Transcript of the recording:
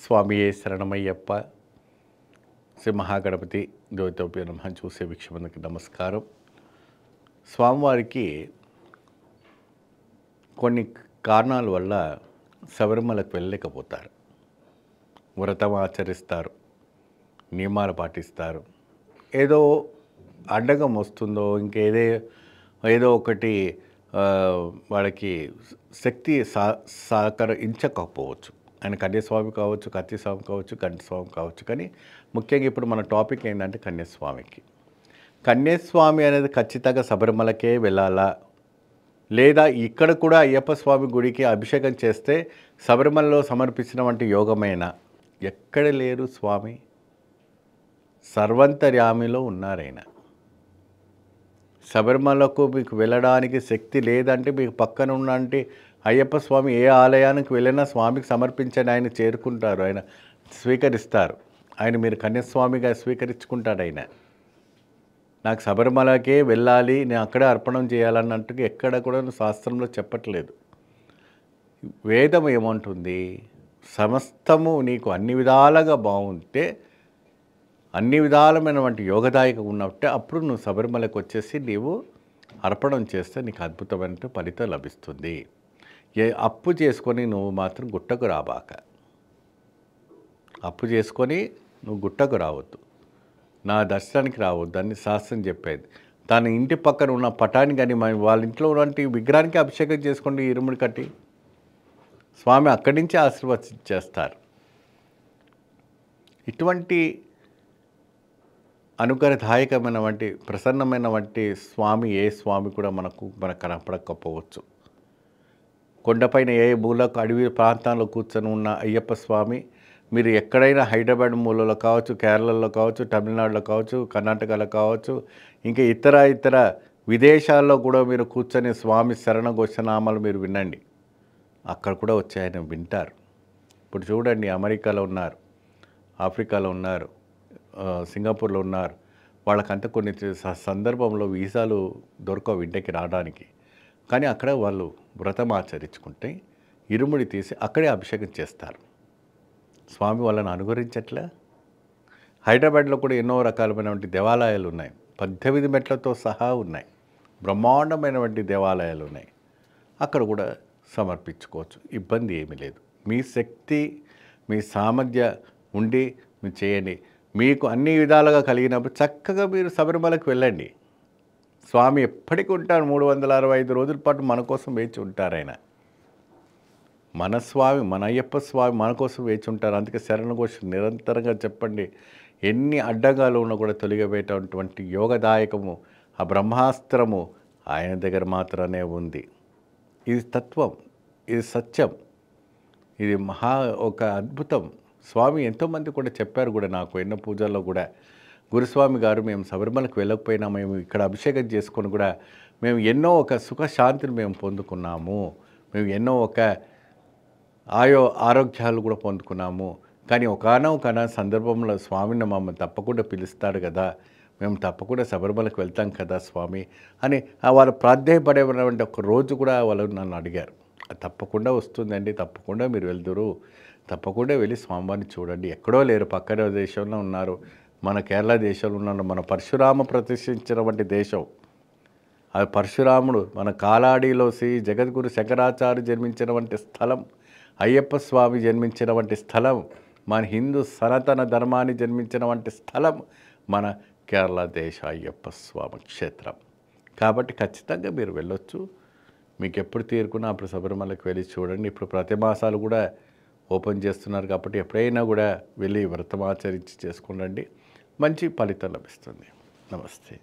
స్వామియే శరణమయ్యప్ప. శ్రీ మహాగణపతి జ్యోతిపి నమః. చూసే వీక్షకులకు నమస్కారం. స్వామివారికి కొన్ని కారణాల వల్ల శబరిమలకు వెళ్ళలేకపోతారు. వ్రతం ఆచరిస్తారు, నియమాలు పాటిస్తారు. ఏదో అడ్డగం వస్తుందో ఏదో ఒకటి వాళ్ళకి శక్తి సహకరించకపోవచ్చు. ఆయన కన్యాస్వామి కావచ్చు, కత్తిస్వామి కావచ్చు, గంటస్వామి కావచ్చు. కానీ ముఖ్యంగా ఇప్పుడు మన టాపిక్ ఏంటంటే కన్యాస్వామికి. కన్యాస్వామి అనేది ఖచ్చితంగా శబరిమలకే వెళ్ళాలా, లేదా ఇక్కడ కూడా అయ్యప్ప స్వామి గుడికి అభిషేకం చేస్తే శబరిమలలో సమర్పించిన వంటి యోగమైన ఎక్కడ లేరు స్వామి. సర్వంతర్యామిలో ఉన్నారైనా. శబరిమలకు మీకు వెళ్ళడానికి శక్తి లేదంటే మీకు పక్కన ఉన్నంటే అయ్యప్ప స్వామి ఏ ఆలయానికి వెళ్ళినా స్వామికి సమర్పించండి, ఆయన చేరుకుంటారు, ఆయన స్వీకరిస్తారు. ఆయన మీరు కన్యాస్వామిగా స్వీకరించుకుంటాడు. ఆయన నాకు శబరిమలకే వెళ్ళాలి, నేను అక్కడే అర్పణం చేయాలన్నట్టుగా ఎక్కడ కూడా శాస్త్రంలో చెప్పట్లేదు. వేదం ఏమంటుంది? సమస్తము నీకు అన్ని విధాలుగా బాగుంటే, అన్ని విధాలమైనటువంటి యోగదాయక ఉన్నట్టే అప్పుడు నువ్వు శబరిమలకు వచ్చేసి నీవు అర్పణం చేస్తే నీకు అద్భుతమైన ఫలితం లభిస్తుంది. అప్పు చేసుకొని నువ్వు మాత్రం గుట్టకు రాబాక. అప్పు చేసుకొని నువ్వు గుట్టకు రావద్దు, నా దర్శనానికి రావద్దు అని శాస్త్రం చెప్పేది. తన ఇంటి పక్కన ఉన్న పటాన్ని కానీ వాళ్ళ ఇంట్లో ఉన్నటువంటి విగ్రహానికి అభిషేకం చేసుకోండి, ఇరుముడి కట్టి. స్వామి అక్కడి నుంచి ఆశీర్వదించేస్తారు. ఇటువంటి అనుగ్రహదాయకమైన వంటి ప్రసన్నమైన వంటి స్వామి ఏ స్వామి కూడా మనకు కనపడకపోవచ్చు. కొండపైన ఏ మూలకు అడవి ప్రాంతాల్లో కూర్చొని ఉన్న అయ్యప్ప స్వామి మీరు ఎక్కడైనా హైదరాబాద్ మూలలో కావచ్చు, కేరళలో కావచ్చు, తమిళనాడులో కావచ్చు, కర్ణాటకలో కావచ్చు, ఇంకా ఇతర విదేశాల్లో కూడా మీరు కూర్చొని స్వామి శరణ ఘోషనామాలు మీరు వినండి. అక్కడ కూడా వచ్చి ఆయన వింటారు. ఇప్పుడు చూడండి, అమెరికాలో ఉన్నారు, ఆఫ్రికాలో ఉన్నారు, సింగపూర్లో ఉన్నారు. వాళ్ళకంతా కొన్ని సందర్భంలో వీసాలు దొరకవు ఇంటికి రావడానికి. కానీ అక్కడ వాళ్ళు వ్రతం ఆచరించుకుంటే ఇరుముడి తీసి అక్కడే అభిషేకం చేస్తారు. స్వామి వాళ్ళని అనుగ్రహించట్లే. హైదరాబాద్లో కూడా ఎన్నో రకాలమైనటువంటి దేవాలయాలు ఉన్నాయి, 18 మెట్లతో సహా ఉన్నాయి, బ్రహ్మాండమైనటువంటి దేవాలయాలు ఉన్నాయి. అక్కడ కూడా సమర్పించుకోవచ్చు, ఇబ్బంది ఏమీ లేదు. మీ శక్తి మీ సామర్థ్య ఉండి మీరు చేయండి. మీకు అన్ని విధాలుగా కలిగినప్పుడు చక్కగా మీరు శబరిమలకు వెళ్ళండి. స్వామి ఎప్పటికీ ఉంటారు, 365 రోజుల పాటు మన కోసం వేచి ఉంటారు. ఆయన మన స్వామి, మన అయ్యప్ప స్వామి మన కోసం వేచి ఉంటారు. అందుకే శరణ ఘోష నిరంతరంగా చెప్పండి. ఎన్ని అడ్డంగాలు ఉన్నా కూడా తొలగిపోయేటటువంటి యోగదాయకము ఆ బ్రహ్మాస్త్రము ఆయన దగ్గర మాత్రమే ఉంది. ఇది తత్వం, ఇది సత్యం, ఇది ఒక అద్భుతం. స్వామి ఎంతోమంది కూడా చెప్పారు కూడా నాకు ఎన్నో పూజల్లో కూడా. గురుస్వామి గారు మేము శబరిమలకు వెళ్ళకపోయినా మేము ఇక్కడ అభిషేకం చేసుకొని కూడా మేము ఎన్నో ఒక సుఖశాంతిని మేము పొందుకున్నాము, మేము ఎన్నో ఒక ఆరోగ్యాలు కూడా పొందుకున్నాము. కానీ ఒకనొక సందర్భంలో స్వామిని మమ్మల్ని తప్పకుండా పిలుస్తాడు కదా, మేము తప్పకుండా శబరిమలకు వెళ్తాం కదా స్వామి అని వాళ్ళు ప్రాధేయపడేటువంటి ఒక రోజు కూడా వాళ్ళు నన్ను అడిగారు. తప్పకుండా వస్తుందండి, తప్పకుండా మీరు వెళ్దురు, తప్పకుండా వెళ్ళి స్వామివారిని చూడండి. ఎక్కడో లేరు, పక్కన దేశంలో ఉన్నారు, మన కేరళ దేశంలో ఉన్నారు. మన పరశురామ ప్రతిష్ఠించినటువంటి దేశం అది. పరశురాముడు మన కాలాడిలో శ్రీ జగద్గురు శంకరాచార్య జన్మించినటువంటి స్థలం, అయ్యప్ప స్వామి జన్మించినటువంటి స్థలం, మన హిందూ సనాతన ధర్మాన్ని జన్మించినటువంటి స్థలం మన కేరళ దేశ అయ్యప్ప స్వామి క్షేత్రం. కాబట్టి ఖచ్చితంగా మీరు వెళ్ళొచ్చు. మీకు ఎప్పుడు తీరుకున్నా అప్పుడు శబరిమలకు వెళ్ళి చూడండి. ఇప్పుడు ప్రతి మాసాలు కూడా ఓపెన్ చేస్తున్నారు కాబట్టి ఎప్పుడైనా కూడా వెళ్ళి వ్రతం ఆచరించి చేసుకునండి, మంచి ఫలితం లభిస్తుంది. నమస్తే.